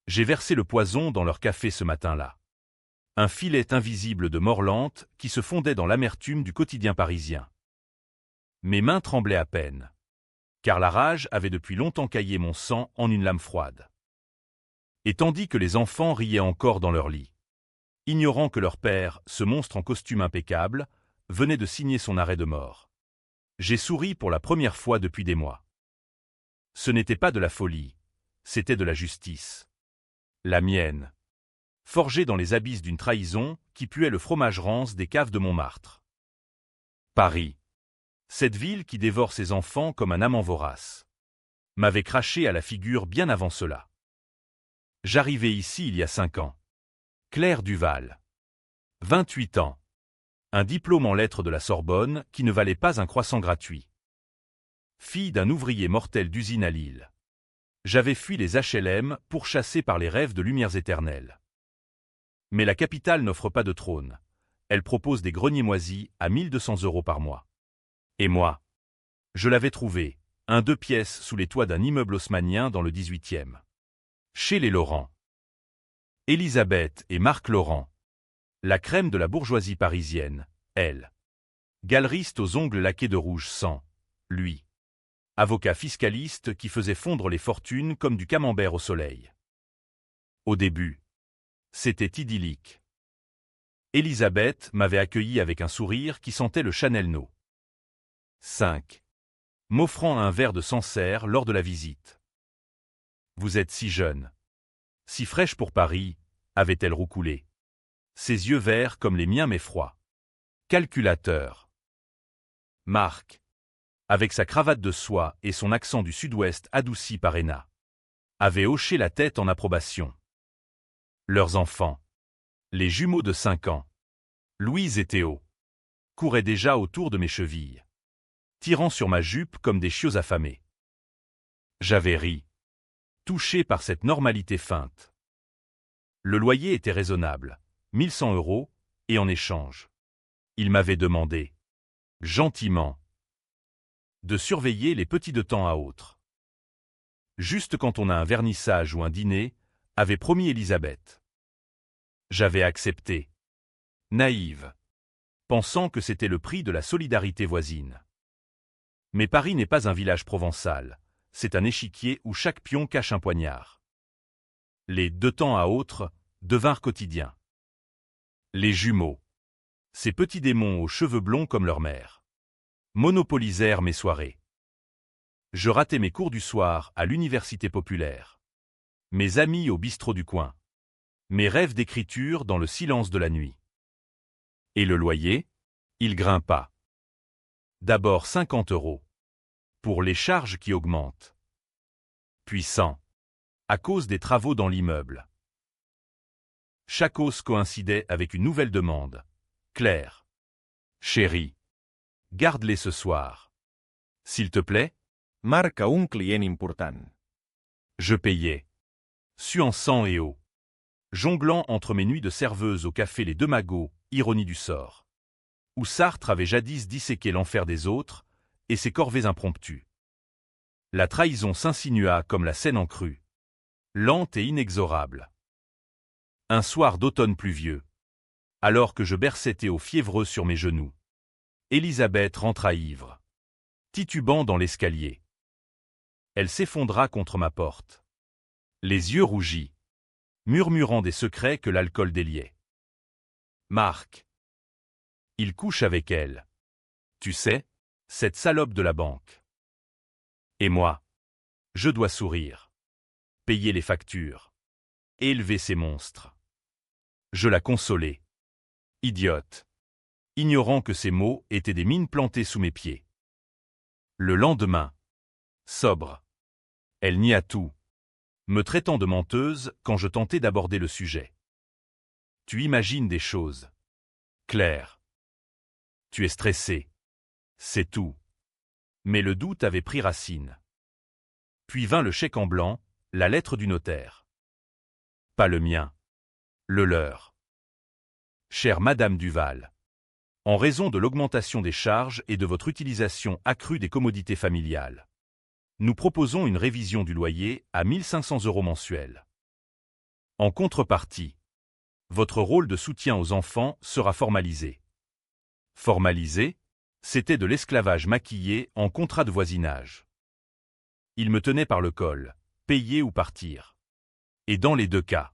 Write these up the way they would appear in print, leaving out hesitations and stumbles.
J'ai versé le poison dans leur café ce matin-là. Un filet invisible de mort lente qui se fondait dans l'amertume du quotidien parisien. Mes mains tremblaient à peine, car la rage avait depuis longtemps caillé mon sang en une lame froide. Et tandis que les enfants riaient encore dans leur lit, ignorant que leur père, ce monstre en costume impeccable, venait de signer son arrêt de mort, j'ai souri pour la première fois depuis des mois. Ce n'était pas de la folie, c'était de la justice. La mienne, forgée dans les abysses d'une trahison qui puait le fromage rance des caves de Montmartre. Paris, cette ville qui dévore ses enfants comme un amant vorace, m'avait craché à la figure bien avant cela. J'arrivais ici il y a 5 ans. Claire Duval. 28 ans. Un diplôme en lettres de la Sorbonne qui ne valait pas un croissant gratuit. Fille d'un ouvrier mortel d'usine à Lille. J'avais fui les HLM pourchassée par les rêves de lumières éternelles. Mais la capitale n'offre pas de trône. Elle propose des greniers moisis à 1 200 € par mois. Et moi, je l'avais trouvé, un 2 pièces sous les toits d'un immeuble haussmannien dans le 18e. Chez les Laurent. Elisabeth et Marc Laurent. La crème de la bourgeoisie parisienne, elle. Galeriste aux ongles laqués de rouge sang, lui. Avocat fiscaliste qui faisait fondre les fortunes comme du camembert au soleil. Au début, c'était idyllique. Elisabeth m'avait accueilli avec un sourire qui sentait le Chanel No. 5. M'offrant un verre de Sancerre lors de la visite. Vous êtes si jeune. Si fraîche pour Paris, avait-elle roucoulé. Ses yeux verts comme les miens mais froids. Calculateur. Marc, avec sa cravate de soie et son accent du sud-ouest adouci par Hénin, avait hoché la tête en approbation. Leurs enfants, les jumeaux de 5 ans, Louise et Théo, couraient déjà autour de mes chevilles, tirant sur ma jupe comme des chiots affamés. J'avais ri, touché par cette normalité feinte. Le loyer était raisonnable, 1 100 €, et en échange, il m'avait demandé, gentiment, de surveiller les petits de temps à autre. Juste quand on a un vernissage ou un dîner, avait promis Elisabeth. J'avais accepté. Naïve, pensant que c'était le prix de la solidarité voisine. Mais Paris n'est pas un village provençal, c'est un échiquier où chaque pion cache un poignard. Les de temps à autre devinrent quotidiens. Les jumeaux, ces petits démons aux cheveux blonds comme leur mère, monopolisèrent mes soirées. Je ratais mes cours du soir à l'université populaire, mes amis au bistrot du coin, mes rêves d'écriture dans le silence de la nuit. Et le loyer, il grimpa. D'abord 50 €, pour les charges qui augmentent. Puis 100, à cause des travaux dans l'immeuble. Chaque hausse coïncidait avec une nouvelle demande. Claire. Chérie. Garde-les ce soir. S'il te plaît. Marca un client important. Je payais. Suant sang et eau. Jonglant entre mes nuits de serveuse au café Les Deux Magots, ironie du sort. Où Sartre avait jadis disséqué l'enfer des autres, et ses corvées impromptues. La trahison s'insinua comme la Seine en crue. Lente et inexorable. Un soir d'automne pluvieux. Alors que je berçais Théo fiévreux sur mes genoux. Elisabeth rentra ivre. Titubant dans l'escalier. Elle s'effondra contre ma porte. Les yeux rougis. Murmurant des secrets que l'alcool déliait. Marc. Il couche avec elle. Tu sais, cette salope de la banque. Et moi, je dois sourire. Payer les factures. Élever ces monstres. Je la consolais. Idiote. Ignorant que ces mots étaient des mines plantées sous mes pieds. Le lendemain, sobre. Elle nia tout, me traitant de menteuse quand je tentais d'aborder le sujet. Tu imagines des choses. Claire. Tu es stressée. C'est tout. Mais le doute avait pris racine. Puis vint le chèque en blanc, la lettre du notaire. Pas le mien. Le leur. Chère Madame Duval. En raison de l'augmentation des charges et de votre utilisation accrue des commodités familiales, nous proposons une révision du loyer à 1 500 € mensuels. En contrepartie, votre rôle de soutien aux enfants sera formalisé. Formalisé, c'était de l'esclavage maquillé en contrat de voisinage. Il me tenait par le col, payer ou partir. Et dans les deux cas,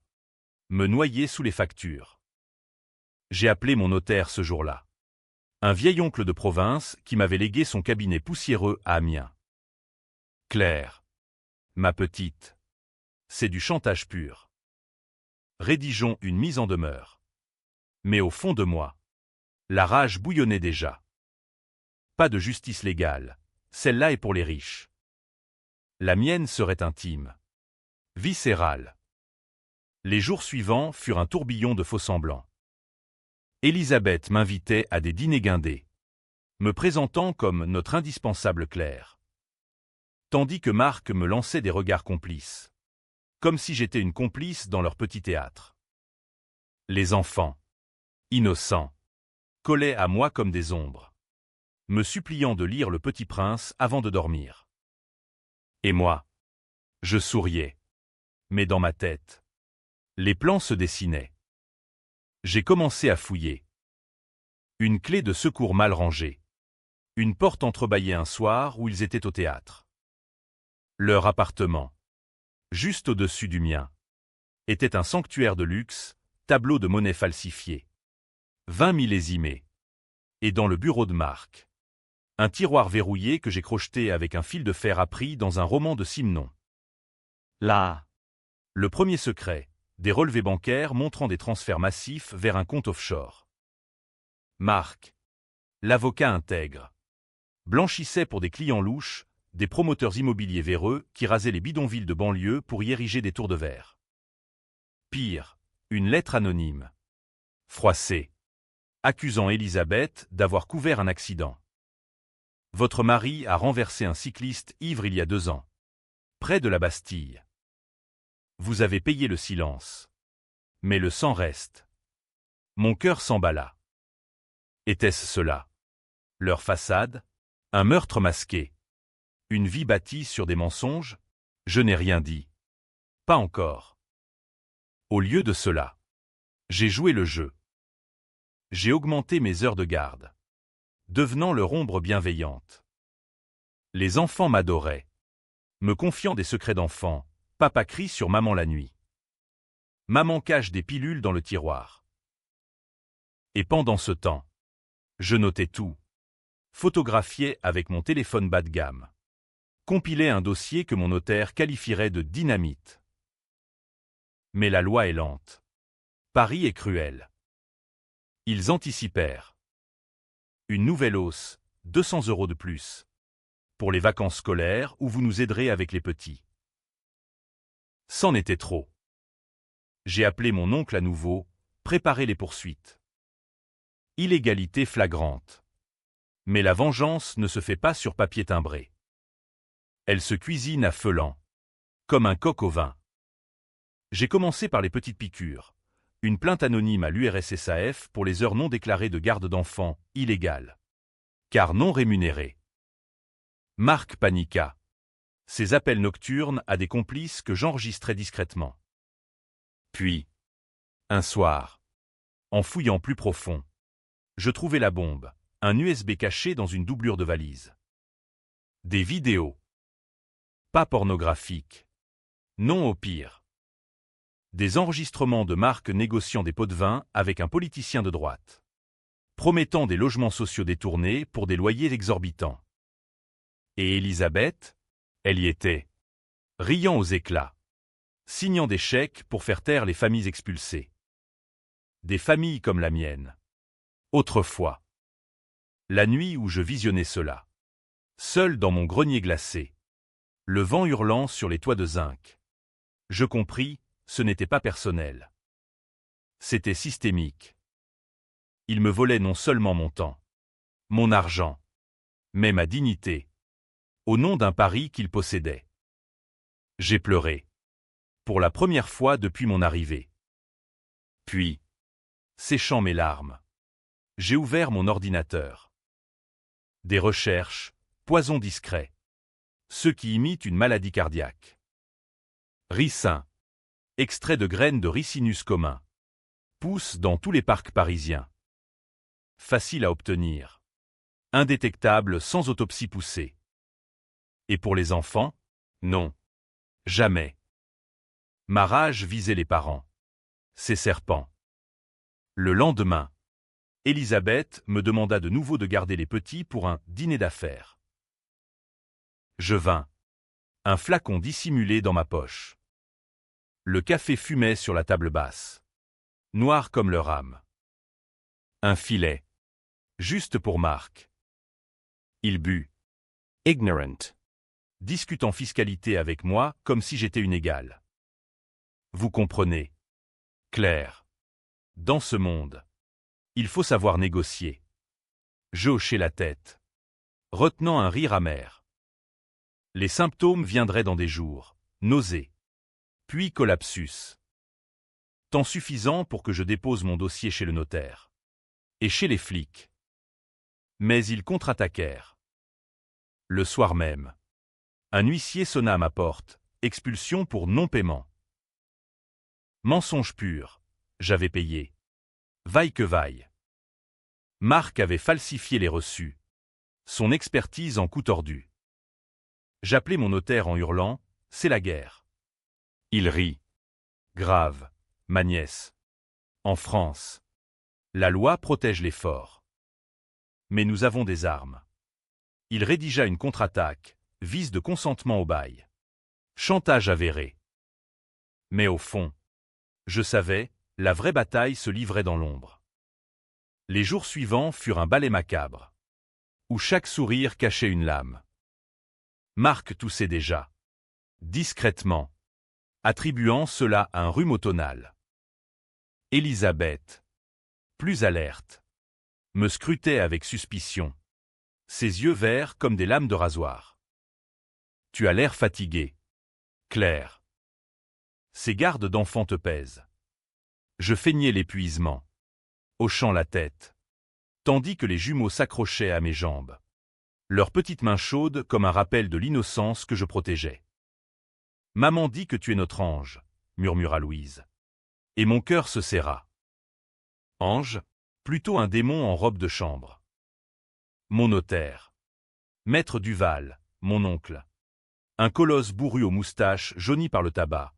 me noyer sous les factures. J'ai appelé mon notaire ce jour-là. Un vieil oncle de province qui m'avait légué son cabinet poussiéreux à Amiens. Claire, ma petite, c'est du chantage pur. Rédigeons une mise en demeure. Mais au fond de moi, la rage bouillonnait déjà. Pas de justice légale, celle-là est pour les riches. La mienne serait intime, viscérale. Les jours suivants furent un tourbillon de faux-semblants. Elisabeth m'invitait à des dîners guindés, me présentant comme notre indispensable Claire. Tandis que Marc me lançait des regards complices, comme si j'étais une complice dans leur petit théâtre. Les enfants, innocents, collaient à moi comme des ombres, me suppliant de lire Le Petit Prince avant de dormir. Et moi, je souriais, mais dans ma tête, les plans se dessinaient. J'ai commencé à fouiller. Une clé de secours mal rangée. Une porte entrebâillée un soir où ils étaient au théâtre. Leur appartement, juste au-dessus du mien, était un sanctuaire de luxe, tableau de monnaie falsifiée. 20 millésimés. Et dans le bureau de Marc, un tiroir verrouillé que j'ai crocheté avec un fil de fer appris dans un roman de Simenon. Là, le premier secret, des relevés bancaires montrant des transferts massifs vers un compte offshore. Marc, l'avocat intègre, blanchissait pour des clients louches, des promoteurs immobiliers véreux qui rasaient les bidonvilles de banlieue pour y ériger des tours de verre. Pire, une lettre anonyme, froissée, accusant Elisabeth d'avoir couvert un accident. Votre mari a renversé un cycliste ivre il y a 2 ans, près de la Bastille. Vous avez payé le silence. Mais le sang reste. Mon cœur s'emballa. Était-ce cela? Leur façade? Un meurtre masqué? Une vie bâtie sur des mensonges? Je n'ai rien dit. Pas encore. Au lieu de cela, j'ai joué le jeu. J'ai augmenté mes heures de garde, devenant leur ombre bienveillante. Les enfants m'adoraient, me confiant des secrets d'enfants. Papa crie sur maman la nuit. Maman cache des pilules dans le tiroir. Et pendant ce temps, je notais tout, photographiais avec mon téléphone bas de gamme, compilais un dossier que mon notaire qualifierait de dynamite. Mais la loi est lente. Paris est cruel. Ils anticipèrent. Une nouvelle hausse, 200 € de plus. Pour les vacances scolaires où vous nous aiderez avec les petits. C'en était trop. J'ai appelé mon oncle à nouveau, préparé les poursuites. Illégalité flagrante. Mais la vengeance ne se fait pas sur papier timbré. Elle se cuisine à feu lent, comme un coq au vin. J'ai commencé par les petites piqûres. Une plainte anonyme à l'URSSAF pour les heures non déclarées de garde d'enfants, illégales. Car non rémunérées. Marc paniqua. Ses appels nocturnes à des complices que j'enregistrais discrètement. Puis, un soir, en fouillant plus profond, je trouvai la bombe, un USB caché dans une doublure de valise. Des vidéos. Pas pornographiques. Non au pire. Des enregistrements de Marc négociant des pots de vin avec un politicien de droite. Promettant des logements sociaux détournés pour des loyers exorbitants. Et Elisabeth, elle y était, riant aux éclats, signant des chèques pour faire taire les familles expulsées. Des familles comme la mienne. Autrefois. La nuit où je visionnais cela. Seul dans mon grenier glacé. Le vent hurlant sur les toits de zinc. Je compris, ce n'était pas personnel. C'était systémique. Il me volait non seulement mon temps, mon argent, mais ma dignité, au nom d'un pari qu'il possédait. J'ai pleuré. Pour la première fois depuis mon arrivée. Puis, séchant mes larmes, j'ai ouvert mon ordinateur. Des recherches, poison discret. Ceux qui imitent une maladie cardiaque. Ricin. Extrait de graines de Ricinus commun. Pousse dans tous les parcs parisiens. Facile à obtenir. Indétectable sans autopsie poussée. Et pour les enfants? Non. Jamais. Ma rage visait les parents. Ces serpents. Le lendemain, Elisabeth me demanda de nouveau de garder les petits pour un dîner d'affaires. Je vins. Un flacon dissimulé dans ma poche. Le café fumait sur la table basse. Noir comme leur âme. Un filet. Juste pour Marc. Il but. Ignorant. Discutant fiscalité avec moi comme si j'étais une égale. Vous comprenez. Claire. Dans ce monde, il faut savoir négocier. Je hochai la tête, retenant un rire amer. Les symptômes viendraient dans des jours, nausée, puis collapsus. Temps suffisant pour que je dépose mon dossier chez le notaire. Et chez les flics. Mais ils contre-attaquèrent. Le soir même, un huissier sonna à ma porte, expulsion pour non-paiement. Mensonge pur, j'avais payé. Vaille que vaille. Marc avait falsifié les reçus. Son expertise en coup tordu. J'appelai mon notaire en hurlant « C'est la guerre ». Il rit. Grave, ma nièce. En France, la loi protège les forts. Mais nous avons des armes. Il rédigea une contre-attaque, vice de consentement au bail. Chantage avéré. Mais au fond, je savais, la vraie bataille se livrait dans l'ombre. Les jours suivants furent un ballet macabre, où chaque sourire cachait une lame. Marc toussait déjà, discrètement, attribuant cela à un rhume automnal. Elisabeth, plus alerte, me scrutait avec suspicion, ses yeux verts comme des lames de rasoir. Tu as l'air fatigué, Claire. Ces gardes d'enfants te pèsent. Je feignais l'épuisement, hochant la tête, tandis que les jumeaux s'accrochaient à mes jambes, leurs petites mains chaudes comme un rappel de l'innocence que je protégeais. « Maman dit que tu es notre ange », murmura Louise. Et mon cœur se serra. Ange, plutôt un démon en robe de chambre. Mon notaire. Maître Duval, mon oncle. Un colosse bourru aux moustaches jaunies par le tabac,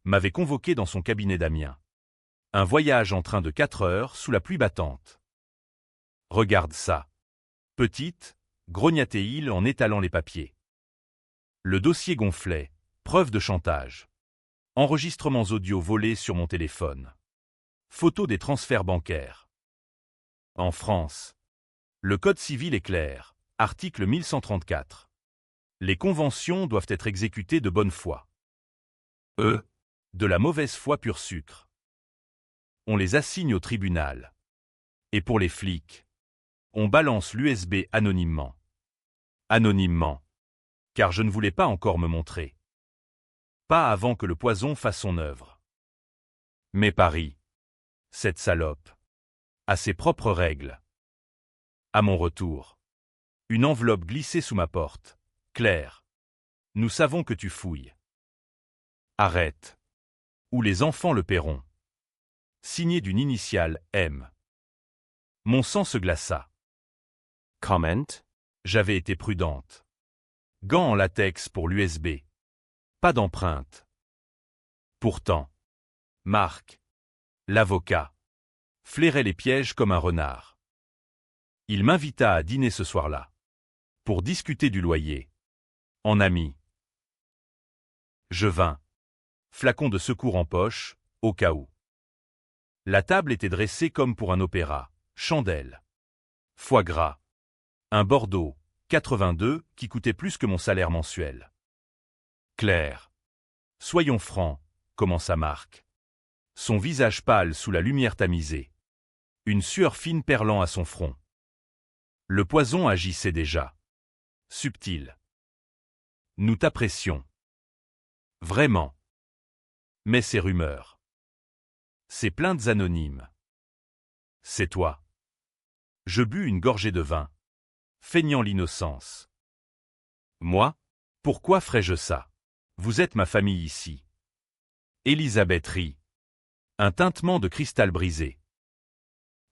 m'avait convoqué dans son cabinet d'Amiens. Un voyage en train de 4 heures sous la pluie battante. Regarde ça. Petite, grognatait-il en étalant les papiers. Le dossier gonflait, preuve de chantage. Enregistrements audio volés sur mon téléphone. Photos des transferts bancaires. En France, le Code civil est clair, article 1134. Les conventions doivent être exécutées de bonne foi. De la mauvaise foi pur sucre. On les assigne au tribunal. Et pour les flics, on balance l'USB anonymement. Anonymement. Car je ne voulais pas encore me montrer. Pas avant que le poison fasse son œuvre. Mais Paris, cette salope, a ses propres règles. À mon retour, une enveloppe glissée sous ma porte. Claire, nous savons que tu fouilles. Arrête. Ou les enfants le paieront. Signé d'une initiale M. Mon sang se glaça. Comment? J'avais été prudente. Gants en latex pour l'USB. Pas d'empreinte. Pourtant, Marc, l'avocat, flairait les pièges comme un renard. Il m'invita à dîner ce soir-là. Pour discuter du loyer. En ami. Je vins. Flacon de secours en poche, au cas où. La table était dressée comme pour un opéra. Chandelle. Foie gras. Un Bordeaux, 82, qui coûtait plus que mon salaire mensuel. Claire. Soyons francs, commença Marc. Son visage pâle sous la lumière tamisée. Une sueur fine perlant à son front. Le poison agissait déjà. Subtil. Nous t'apprécions. Vraiment. Mais ces rumeurs. Ces plaintes anonymes. C'est toi. Je bus une gorgée de vin, feignant l'innocence. Moi? Pourquoi ferais-je ça? Vous êtes ma famille ici. Élisabeth rit. Un tintement de cristal brisé.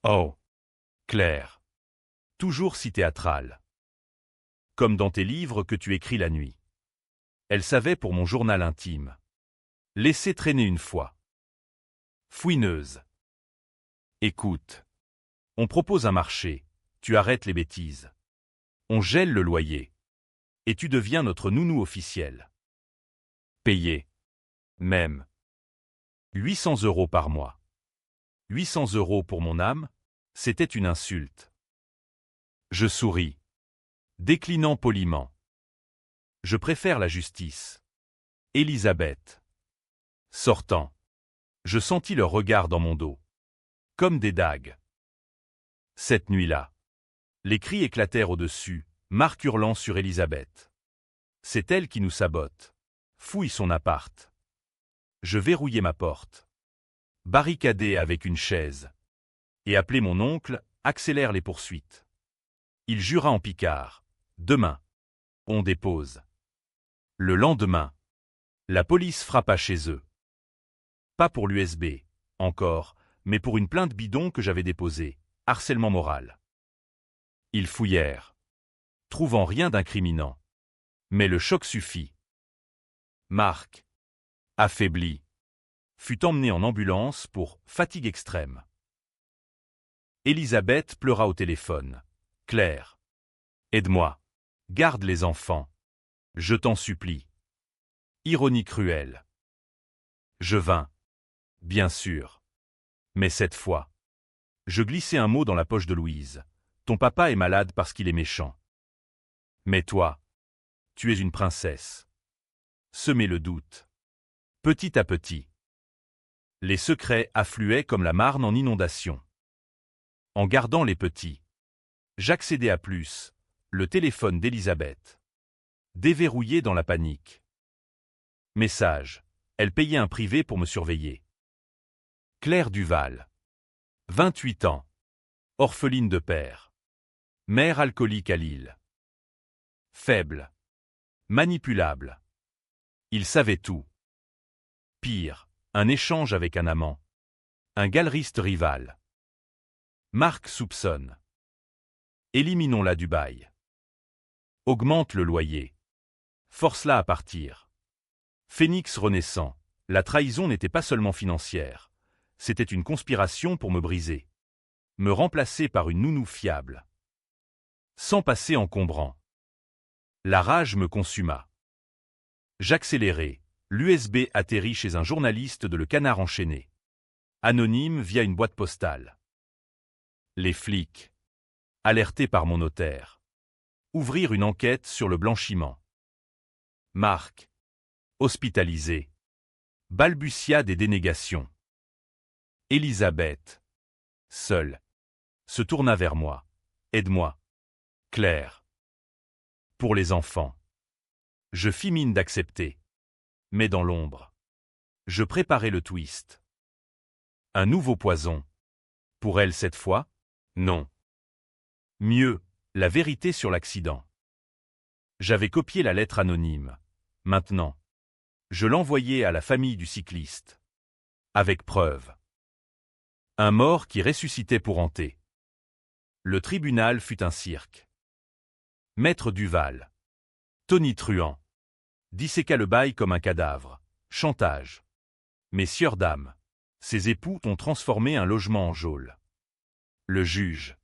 Oh, Claire. Toujours si théâtrale. Comme dans tes livres que tu écris la nuit. Elle savait pour mon journal intime. Laisser traîner une fois. Fouineuse. Écoute. On propose un marché, tu arrêtes les bêtises. On gèle le loyer. Et tu deviens notre nounou officiel. Payé. Même. 800 € par mois. 800 € pour mon âme, c'était une insulte. Je souris. Déclinant poliment. Je préfère la justice. Élisabeth. Sortant. Je sentis leur regard dans mon dos. Comme des dagues. Cette nuit-là. Les cris éclatèrent au-dessus, Marc hurlant sur Élisabeth. C'est elle qui nous sabote. Fouille son appart. Je verrouillai ma porte. Barricadé avec une chaise. Et appelé mon oncle, accélère les poursuites. Il jura en picard. Demain. On dépose. Le lendemain. La police frappa chez eux. Pas pour l'USB, encore, mais pour une plainte bidon que j'avais déposée, harcèlement moral. Ils fouillèrent. Trouvant rien d'incriminant. Mais le choc suffit. Marc, affaibli, fut emmené en ambulance pour fatigue extrême. Élisabeth pleura au téléphone. Claire. Aide-moi. Garde les enfants. Je t'en supplie. Ironie cruelle. Je vins. Bien sûr. Mais cette fois. Je glissai un mot dans la poche de Louise. Ton papa est malade parce qu'il est méchant. Mais toi, tu es une princesse. Semez le doute. Petit à petit. Les secrets affluaient comme la Marne en inondation. En gardant les petits. J'accédai à plus, le téléphone d'Élisabeth. Déverrouillé dans la panique. Message. Elle payait un privé pour me surveiller. Claire Duval. 28 ans. Orpheline de père. Mère alcoolique à Lille. Faible. Manipulable. Il savait tout. Pire, un échange avec un amant. Un galeriste rival. Marc soupçonne. Éliminons-la du bail. Augmente le loyer. Force-la à partir. Phénix renaissant. La trahison n'était pas seulement financière. C'était une conspiration pour me briser. Me remplacer par une nounou fiable. Sans passer encombrant. La rage me consuma. J'accélérai. L'USB atterrit chez un journaliste de Le Canard enchaîné. Anonyme via une boîte postale. Les flics. Alertés par mon notaire. Ouvrir une enquête sur le blanchiment. Marc. Hospitalisé. Balbutia des dénégations. Élisabeth. Seule. Se tourna vers moi. Aide-moi. Claire. Pour les enfants. Je fis mine d'accepter. Mais dans l'ombre. Je préparai le twist. Un nouveau poison. Pour elle cette fois? Non. Mieux, la vérité sur l'accident. J'avais copié la lettre anonyme. Maintenant. Je l'envoyais à la famille du cycliste. Avec preuve. Un mort qui ressuscitait pour hanter. Le tribunal fut un cirque. Maître Duval. Tonitruant. Disséqua le bail comme un cadavre. Chantage. Messieurs dames. Ses époux ont transformé un logement en geôle. Le juge.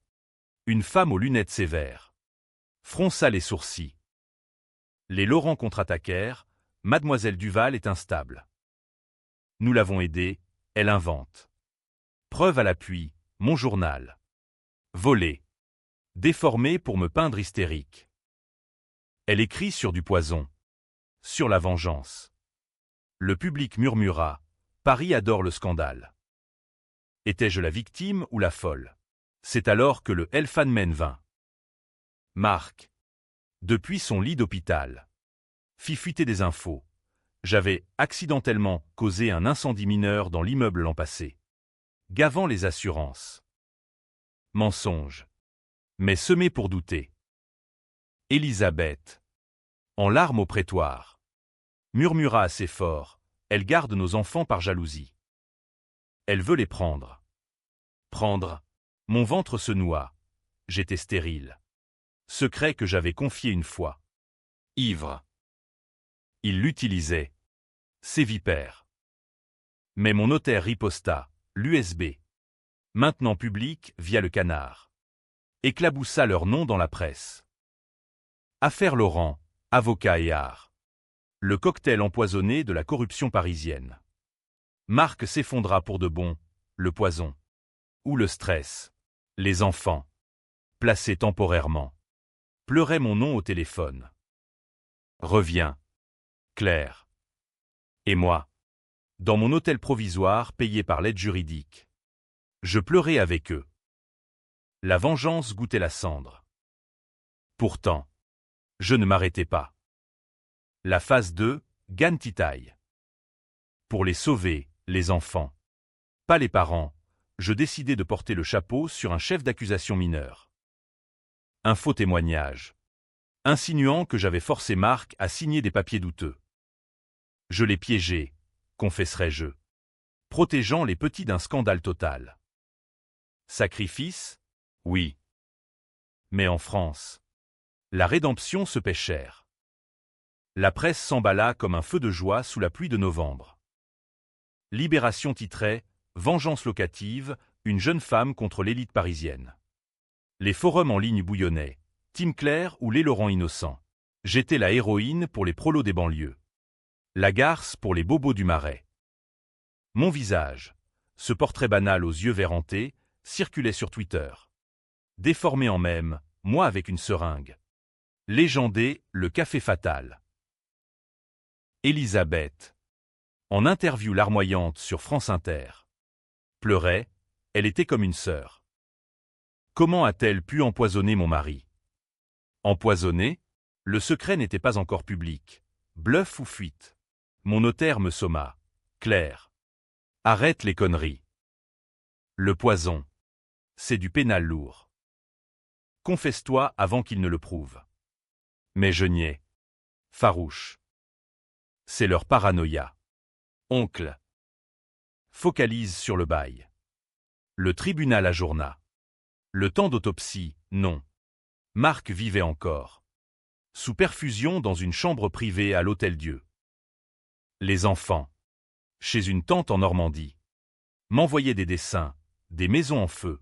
Une femme aux lunettes sévères. Fronça les sourcils. Les Laurent contre-attaquèrent. Mademoiselle Duval est instable. Nous l'avons aidée, elle invente. Preuve à l'appui, mon journal. Volé. Déformé pour me peindre hystérique. Elle écrit sur du poison. Sur la vengeance. Le public murmura. Paris adore le scandale. Étais-je la victime ou la folle? C'est alors que le Elfenman vint. Marc. Depuis son lit d'hôpital. Fit fuiter des infos. J'avais accidentellement causé un incendie mineur dans l'immeuble l'an passé. Gavant les assurances. Mensonge. Mais semé pour douter. Élisabeth. En larmes au prétoire. Murmura assez fort. Elle garde nos enfants par jalousie. Elle veut les prendre. Prendre. Mon ventre se noua. J'étais stérile. Secret que j'avais confié une fois. Ivre. Il l'utilisait. Ces vipères. Mais mon notaire riposta. L'USB. Maintenant public via le canard. Éclaboussa leur nom dans la presse. Affaire Laurent, avocat et art. Le cocktail empoisonné de la corruption parisienne. Marc s'effondra pour de bon, le poison. Ou le stress. Les enfants. Placés temporairement. Pleuraient mon nom au téléphone. Reviens. Claire. Et moi. Dans mon hôtel provisoire payé par l'aide juridique. Je pleurais avec eux. La vengeance goûtait la cendre. Pourtant, je ne m'arrêtais pas. La phase 2, Gan-Titaï. Pour les sauver, les enfants. Pas les parents, je décidai de porter le chapeau sur un chef d'accusation mineur. Un faux témoignage. Insinuant que j'avais forcé Marc à signer des papiers douteux. Je l'ai piégé, confesserai-je. Protégeant les petits d'un scandale total. Sacrifice? Oui. Mais en France, la rédemption se paie cher. La presse s'emballa comme un feu de joie sous la pluie de novembre. Libération titrait « Vengeance locative, une jeune femme contre l'élite parisienne ». Les forums en ligne bouillonnaient, Team Claire ou les Laurent innocents. J'étais la héroïne pour les prolos des banlieues. La garce pour les bobos du Marais. Mon visage, ce portrait banal aux yeux verrentés, circulait sur Twitter. Déformé en mème, moi avec une seringue. Légendé, le café fatal. Elisabeth. En interview larmoyante sur France Inter. Pleurait, elle était comme une sœur. Comment a-t-elle pu empoisonner mon mari? Empoisonner? Le secret n'était pas encore public. Bluff ou fuite? Mon notaire me somma. Claire. Arrête les conneries. Le poison. C'est du pénal lourd. Confesse-toi avant qu'il ne le prouve. Mais je niais. Farouche. C'est leur paranoïa. Oncle. Focalise sur le bail. Le tribunal ajourna. Le temps d'autopsie, non. Marc vivait encore. Sous perfusion dans une chambre privée à l'Hôtel-Dieu. Les enfants. Chez une tante en Normandie. M'envoyaient des dessins, des maisons en feu.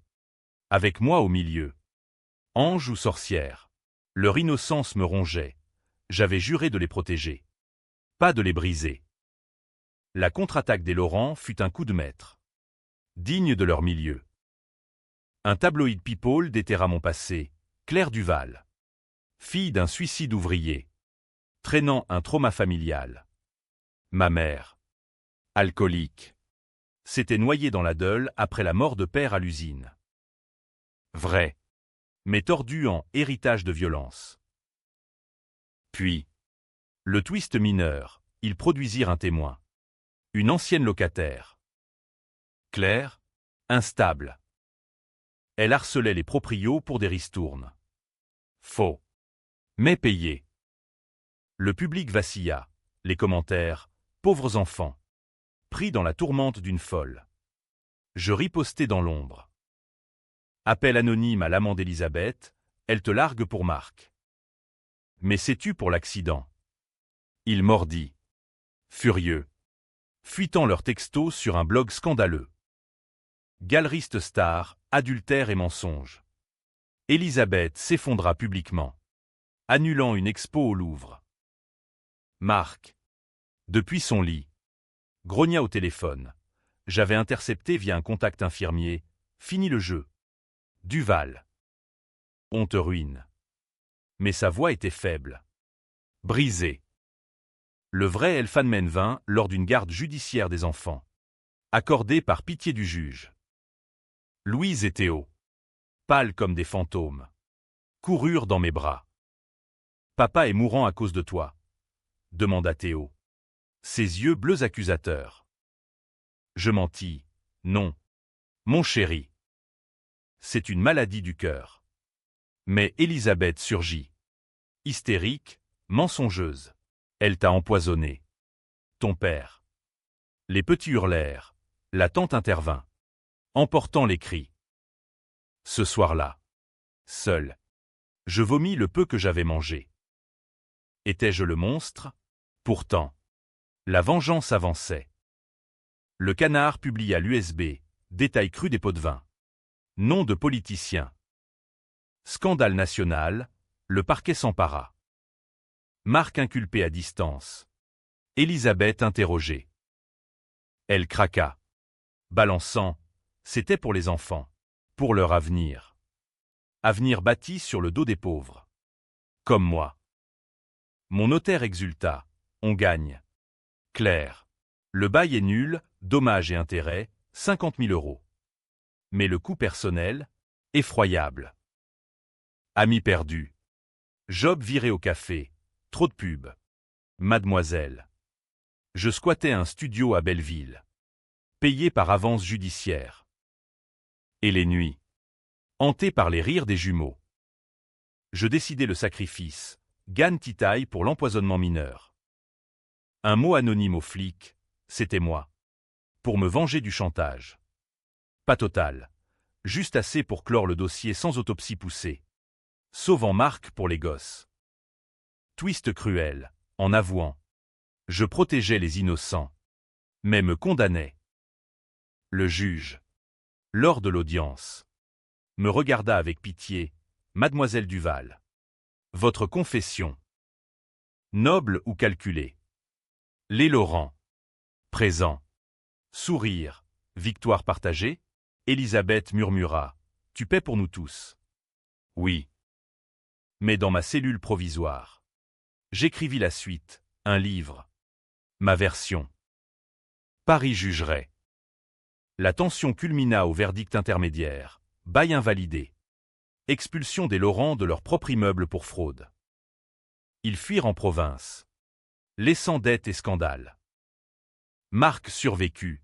Avec moi au milieu. Ange ou sorcière. Leur innocence me rongeait. J'avais juré de les protéger. Pas de les briser. La contre-attaque des Laurent fut un coup de maître. Digne de leur milieu. Un tabloïd people déterra mon passé, Claire Duval. Fille d'un suicide ouvrier. Traînant un trauma familial. Ma mère. Alcoolique. S'était noyée dans la Deule après la mort de père à l'usine. Vrai. Mais tordu en héritage de violence. Puis, le twist mineur, ils produisirent un témoin. Une ancienne locataire. Claire, instable. Elle harcelait les proprios pour des ristournes. Faux. Mais payé. Le public vacilla. Les commentaires, pauvres enfants. Pris dans la tourmente d'une folle. Je ripostai dans l'ombre. Appel anonyme à l'amant d'Elisabeth, elle te largue pour Marc. Mais sais-tu pour l'accident? Il mordit. Furieux. Fuitant leurs textos sur un blog scandaleux. Galeriste star, adultère et mensonge. Elisabeth s'effondra publiquement. Annulant une expo au Louvre. Marc. Depuis son lit. Grogna au téléphone. J'avais intercepté via un contact infirmier. Fini le jeu. Duval. On te ruine. Mais sa voix était faible. Brisée. Le vrai Elfan vint lors d'une garde judiciaire des enfants. Accordée par pitié du juge. Louise et Théo. Pâles comme des fantômes. Coururent dans mes bras. Papa est mourant à cause de toi. Demanda Théo. Ses yeux bleus accusateurs. Je mentis. Non. Mon chéri. C'est une maladie du cœur. Mais Elisabeth surgit. Hystérique, mensongeuse. Elle t'a empoisonné. Ton père. Les petits hurlèrent. La tante intervint, emportant les cris. Ce soir-là, seul, je vomis le peu que j'avais mangé. Étais-je le monstre? Pourtant, la vengeance avançait. Le Canard publia l'USB, détail cru des pots de vin. Nom de politicien. Scandale national, le parquet s'empara. Marc inculpé à distance. Élisabeth interrogée. Elle craqua. Balançant, c'était pour les enfants, pour leur avenir. Avenir bâti sur le dos des pauvres. Comme moi. Mon notaire exulta. On gagne. Claire. Le bail est nul, dommages et intérêts, 50 000 €. Mais le coût personnel, effroyable. Ami perdu. Job viré au café. Trop de pub. Mademoiselle. Je squattais un studio à Belleville. Payé par avance judiciaire. Et les nuits. Hanté par les rires des jumeaux. Je décidai le sacrifice. Gann Titaille pour l'empoisonnement mineur. Un mot anonyme aux flics, c'était moi. Pour me venger du chantage. Pas total. Juste assez pour clore le dossier sans autopsie poussée. Sauvant Marc pour les gosses. Twist cruel, en avouant. Je protégeais les innocents. Mais me condamnais. Le juge, lors de l'audience, me regarda avec pitié. Mademoiselle Duval. Votre confession. Noble ou calculée? Les Laurent. Présent. Sourire. Victoire partagée? Élisabeth murmura. Tu paies pour nous tous. Oui. Mais dans ma cellule provisoire. J'écrivis la suite, un livre. Ma version. Paris jugerait. La tension culmina au verdict intermédiaire. Bail invalidé. Expulsion des Laurent de leur propre immeuble pour fraude. Ils fuirent en province. Laissant dettes et scandales. Marc survécut.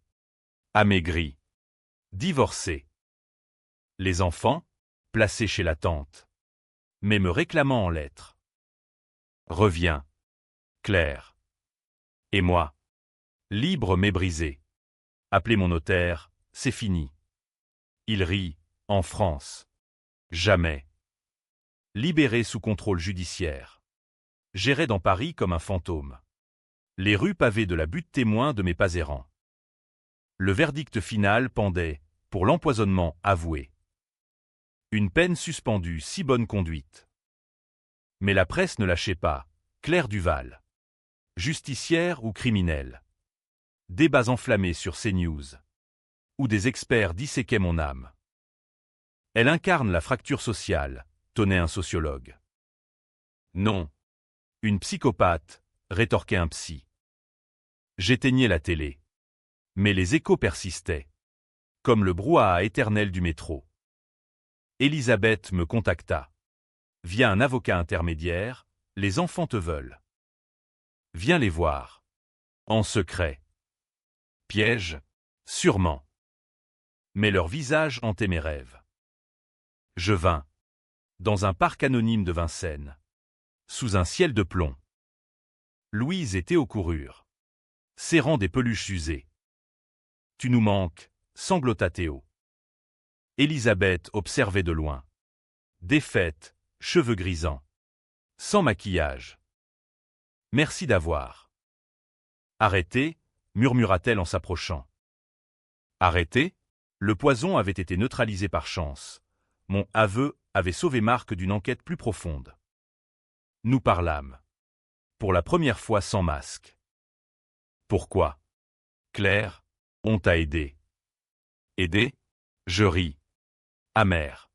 Amaigri. Divorcé. Les enfants, placés chez la tante. Mais me réclamant en lettres. Reviens. Claire. Et moi. Libre mais brisé. Appelez mon notaire, c'est fini. Il rit, en France. Jamais. Libéré sous contrôle judiciaire. J'errais dans Paris comme un fantôme. Les rues pavées de la butte témoin de mes pas errants. Le verdict final pendait, pour l'empoisonnement avoué. Une peine suspendue, si bonne conduite. Mais la presse ne lâchait pas. Claire Duval. Justicière ou criminelle. Débats enflammés sur CNews. Où des experts disséquaient mon âme. Elle incarne la fracture sociale, tonnait un sociologue. Non. Une psychopathe, rétorquait un psy. J'éteignais la télé. Mais les échos persistaient. Comme le brouhaha éternel du métro. Élisabeth me contacta. Via un avocat intermédiaire, les enfants te veulent. Viens les voir. En secret. Piège? Sûrement. Mais leur visage hantait mes rêves. Je vins. Dans un parc anonyme de Vincennes. Sous un ciel de plomb. Louise et Théo coururent. Serrant des peluches usées. Tu nous manques, sanglota Théo. Élisabeth observait de loin. Défaite, cheveux grisants. Sans maquillage. Merci d'avoir. Arrêtez, murmura-t-elle en s'approchant. Arrêtez? Le poison avait été neutralisé par chance. Mon aveu avait sauvé Marc d'une enquête plus profonde. Nous parlâmes. Pour la première fois sans masque. Pourquoi? Claire, on t'a aidé. Aidé? Je ris. Amer.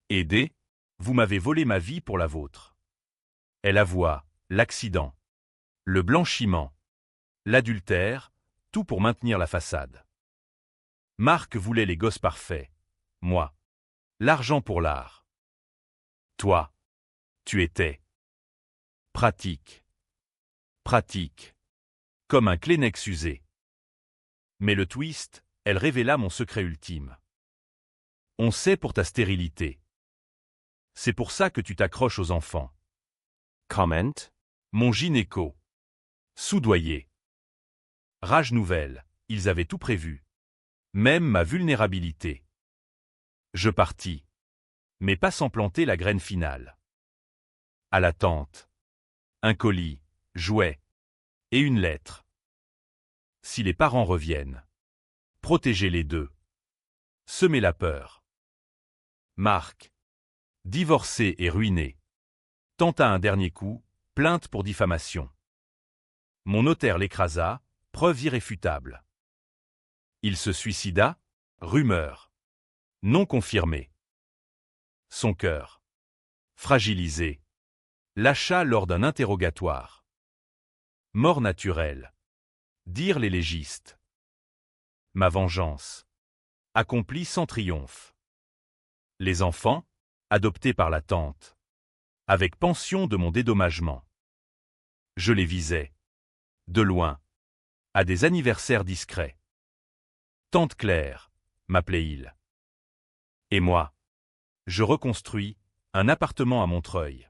Aidé? Vous m'avez volé ma vie pour la vôtre. Elle avoua, l'accident. Le blanchiment. L'adultère, tout pour maintenir la façade. Marc voulait les gosses parfaits. Moi. L'argent pour l'art. Toi. Tu étais. Pratique. Pratique. Comme un Kleenex usé. Mais le twist, elle révéla mon secret ultime. On sait pour ta stérilité. C'est pour ça que tu t'accroches aux enfants. Comment? Mon gynéco. Soudoyé. Rage nouvelle, ils avaient tout prévu. Même ma vulnérabilité. Je partis. Mais pas sans planter la graine finale. À la tente. Un colis, jouet. Et une lettre. Si les parents reviennent. Protégez les deux. Semez la peur. Marc. Divorcé et ruiné. Tenta un dernier coup, plainte pour diffamation. Mon notaire l'écrasa, preuve irréfutable. Il se suicida, rumeur. Non confirmée. Son cœur. Fragilisé. Lâcha lors d'un interrogatoire. Mort naturelle. Dirent les légistes. Ma vengeance. Accomplie sans triomphe. Les enfants, adoptés par la tante. Avec pension de mon dédommagement. Je les visais. De loin. À des anniversaires discrets. Tante Claire, m'appelait-il. Et moi. Je reconstruis un appartement à Montreuil.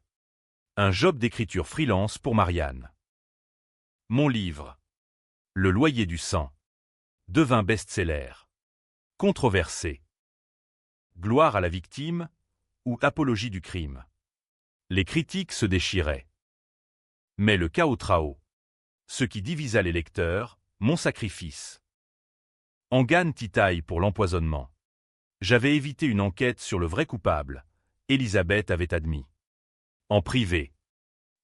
Un job d'écriture freelance pour Marianne. Mon livre. Le loyer du sang. Devint best-seller. Controversé. Gloire à la victime ou apologie du crime. Les critiques se déchiraient. Mais le chaos trao. Ce qui divisa les lecteurs, mon sacrifice. Angan titaille pour l'empoisonnement. J'avais évité une enquête sur le vrai coupable. Elisabeth avait admis. En privé.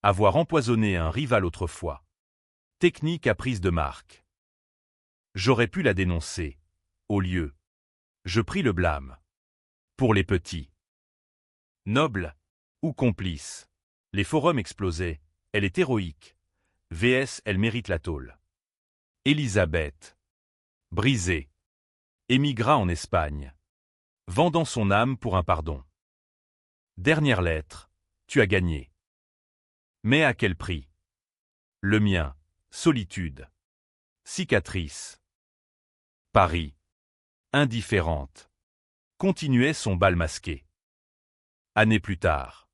Avoir empoisonné un rival autrefois. Technique à prise de marque. J'aurais pu la dénoncer. Au lieu. Je pris le blâme. Pour les petits. Noble ou complice. Les forums explosaient. Elle est héroïque. VS, elle mérite la tôle. Elisabeth. Brisée. Émigra en Espagne. Vendant son âme pour un pardon. Dernière lettre. Tu as gagné. Mais à quel prix? Le mien. Solitude. Cicatrice. Paris. Indifférente. Continuait son bal masqué. Années plus tard.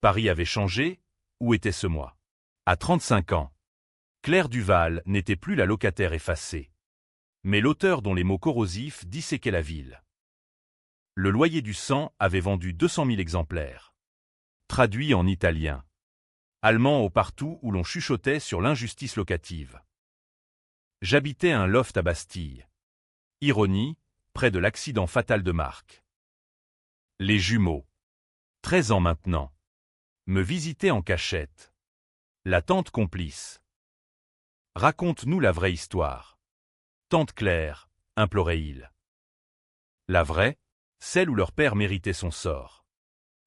Paris avait changé, où était-ce moi? À 35 ans. Claire Duval n'était plus la locataire effacée. Mais l'auteur dont les mots corrosifs disséquaient la ville. Le loyer du sang avait vendu 200 000 exemplaires. Traduit en italien. Allemand au partout où l'on chuchotait sur l'injustice locative. J'habitais un loft à Bastille. Ironie, près de l'accident fatal de Marc. Les jumeaux. 13 ans maintenant. Me visitaient en cachette. La tante complice. Raconte-nous la vraie histoire. Tante Claire, implorait-il. La vraie, celle où leur père méritait son sort.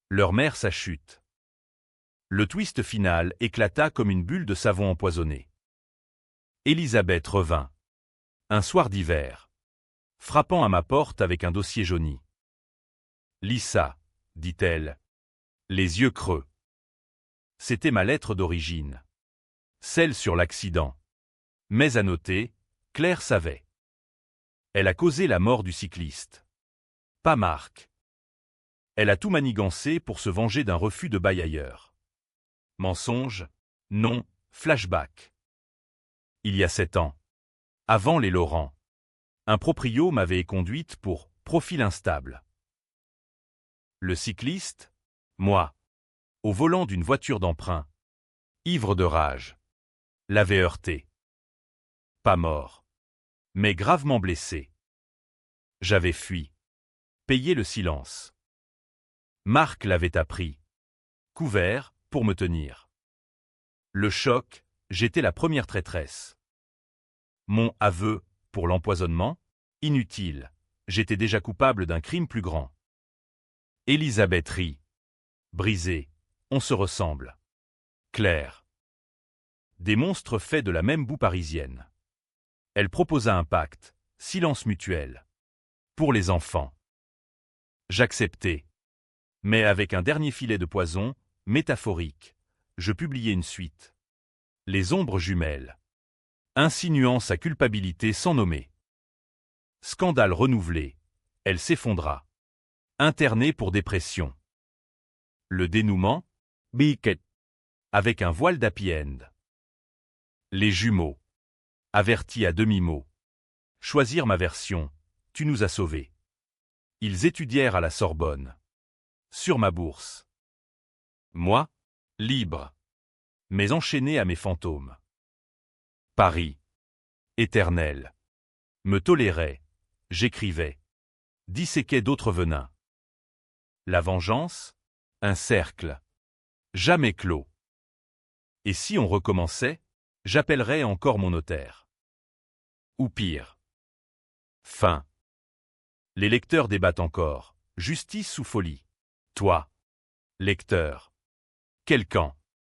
Leur mère sa chute. Le twist final éclata comme une bulle de savon empoisonné. Elisabeth revint. Un soir d'hiver. Frappant à ma porte avec un dossier jauni. Lisa, dit-elle. Les yeux creux. C'était ma lettre d'origine. Celle sur l'accident. Mais à noter, Claire savait. Elle a causé la mort du cycliste. Pas Marc. Elle a tout manigancé pour se venger d'un refus de bail ailleurs. Mensonge? Non, flashback. Il y a 7 ans. Avant les Laurent. Un proprio m'avait conduite pour profil instable. Le cycliste? Moi. Au volant d'une voiture d'emprunt. Ivre de rage. L'avait heurté. Pas mort. Mais gravement blessé. J'avais fui. Payé le silence. Marc l'avait appris. Couvert, pour me tenir. Le choc, j'étais la première traîtresse. Mon aveu, pour l'empoisonnement, inutile, j'étais déjà coupable d'un crime plus grand. Elisabeth rit. Brisée, on se ressemble. Claire. Des monstres faits de la même boue parisienne. Elle proposa un pacte, silence mutuel. Pour les enfants. J'acceptai. Mais avec un dernier filet de poison, métaphorique, je publiai une suite. Les ombres jumelles. Insinuant sa culpabilité sans nommer. Scandale renouvelé. Elle s'effondra. Internée pour dépression. Le dénouement? Biquet. Avec un voile d'happy end. Les jumeaux. Avertis à demi-mot. Choisir ma version. Tu nous as sauvés. Ils étudièrent à la Sorbonne. Sur ma bourse. Moi, libre. Mais enchaîné à mes fantômes. Paris. Éternel. Me tolérait. J'écrivais. Disséquais d'autres venins. La vengeance, un cercle. Jamais clos. Et si on recommençait, j'appellerais encore mon notaire. Ou pire. Fin. Les lecteurs débattent encore. Justice ou folie? Toi, lecteur. Quel camp?